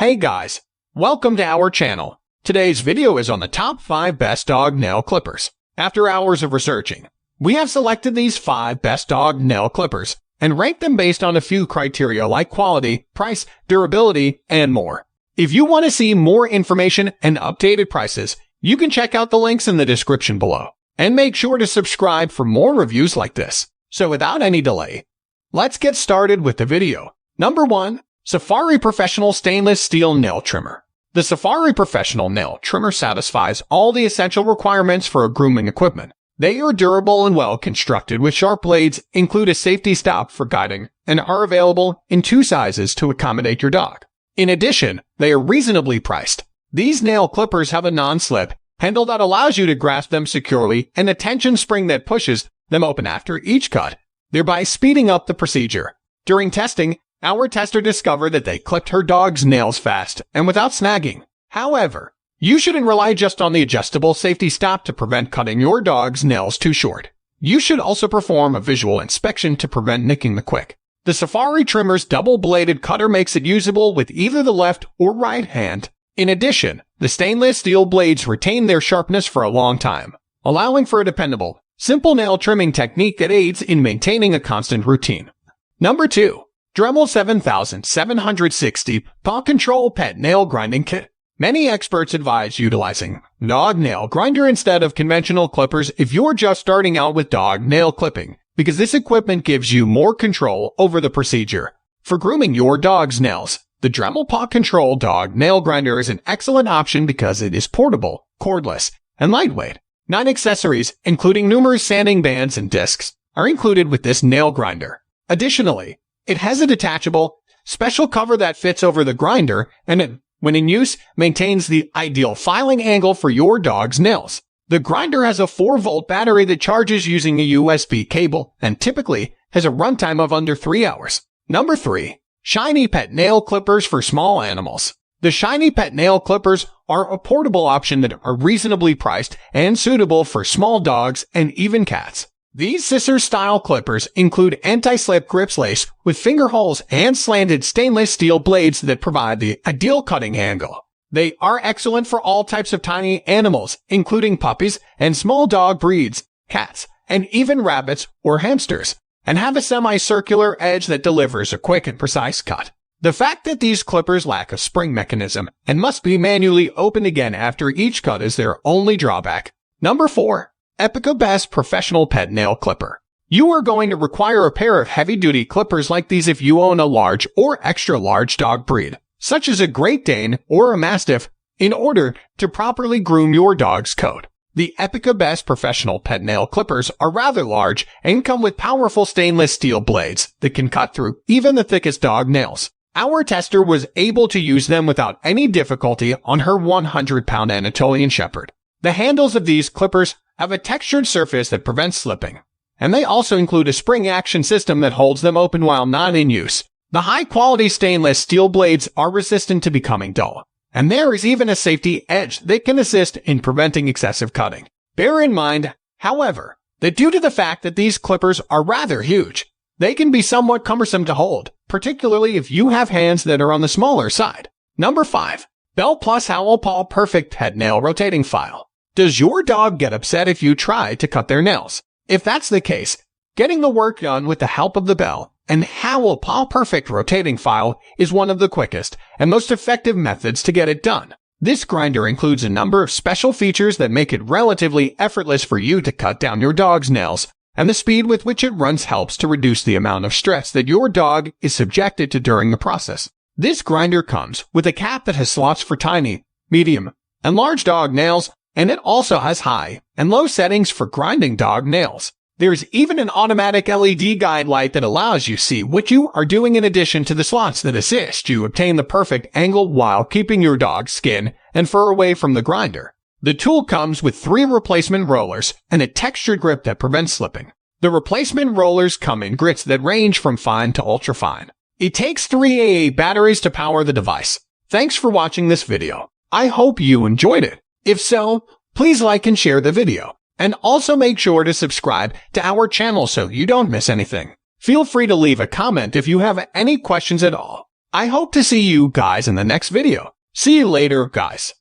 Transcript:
Hey guys, welcome to our channel. Today's video is on the top 5 best dog nail clippers. After hours of researching, we have selected these 5 best dog nail clippers and ranked them based on a few criteria like quality, price, durability, and more. If you want to see more information and updated prices, you can check out the links in the description below. And make sure to subscribe for more reviews like this. So without any delay, let's get started with the video. Number 1. Safari Professional Stainless Steel Nail Trimmer. The Safari Professional Nail Trimmer satisfies all the essential requirements for a grooming equipment. They are durable and well constructed with sharp blades, include a safety stop for guiding, and are available in 2 sizes to accommodate your dog. In addition, they are reasonably priced. These nail clippers have a non-slip handle that allows you to grasp them securely and a tension spring that pushes them open after each cut, thereby speeding up the procedure. During testing, our tester discovered that they clipped her dog's nails fast and without snagging. However, you shouldn't rely just on the adjustable safety stop to prevent cutting your dog's nails too short. You should also perform a visual inspection to prevent nicking the quick. The Safari Trimmer's double-bladed cutter makes it usable with either the left or right hand. In addition, the stainless steel blades retain their sharpness for a long time, allowing for a dependable, simple nail trimming technique that aids in maintaining a constant routine. Number 2. Dremel 7760 PawControl Pet Nail Grinding Kit. Many experts advise utilizing dog nail grinder instead of conventional clippers if you're just starting out with dog nail clipping, because this equipment gives you more control over the procedure. For grooming your dog's nails, the Dremel PawControl Dog Nail Grinder is an excellent option because it is portable, cordless, and lightweight. 9 accessories, including numerous sanding bands and discs, are included with this nail grinder. Additionally, it has a detachable, special cover that fits over the grinder and, when in use, maintains the ideal filing angle for your dog's nails. The grinder has a 4-volt battery that charges using a USB cable and typically has a runtime of under 3 hours. Number 3. Shiny Pet Nail Clippers for Small Animals. The Shiny Pet Nail Clippers are a portable option that are reasonably priced and suitable for small dogs and even cats. These scissor-style clippers include anti-slip grips lace with finger holes and slanted stainless steel blades that provide the ideal cutting angle. They are excellent for all types of tiny animals, including puppies and small dog breeds, cats, and even rabbits or hamsters, and have a semicircular edge that delivers a quick and precise cut. The fact that these clippers lack a spring mechanism and must be manually opened again after each cut is their only drawback. Number 4. Epica Best Professional Pet Nail Clipper. You are going to require a pair of heavy-duty clippers like these if you own a large or extra-large dog breed, such as a Great Dane or a Mastiff, in order to properly groom your dog's coat. The Epica Best Professional Pet Nail Clippers are rather large and come with powerful stainless steel blades that can cut through even the thickest dog nails. Our tester was able to use them without any difficulty on her 100-pound Anatolian Shepherd. The handles of these clippers have a textured surface that prevents slipping, and they also include a spring action system that holds them open while not in use. The high-quality stainless steel blades are resistant to becoming dull, and there is even a safety edge that can assist in preventing excessive cutting. Bear in mind, however, that due to the fact that these clippers are rather huge, they can be somewhat cumbersome to hold, particularly if you have hands that are on the smaller side. Number 5. Bell Plus Howell PawPerfect Pet Nail Rotating File. Does your dog get upset if you try to cut their nails? If that's the case, getting the work done with the help of the Bell and Howell PawPerfect Rotating File is one of the quickest and most effective methods to get it done. This grinder includes a number of special features that make it relatively effortless for you to cut down your dog's nails, and the speed with which it runs helps to reduce the amount of stress that your dog is subjected to during the process. This grinder comes with a cap that has slots for tiny, medium, and large dog nails, and it also has high and low settings for grinding dog nails. There's even an automatic LED guide light that allows you to see what you are doing in addition to the slots that assist you obtain the perfect angle while keeping your dog's skin and fur away from the grinder. The tool comes with 3 replacement rollers and a textured grip that prevents slipping. The replacement rollers come in grits that range from fine to ultra fine. It takes 3 AA batteries to power the device. Thanks for watching this video. I hope you enjoyed it. If so, please like and share the video, and also make sure to subscribe to our channel so you don't miss anything. Feel free to leave a comment if you have any questions at all. I hope to see you guys in the next video. See you later, guys.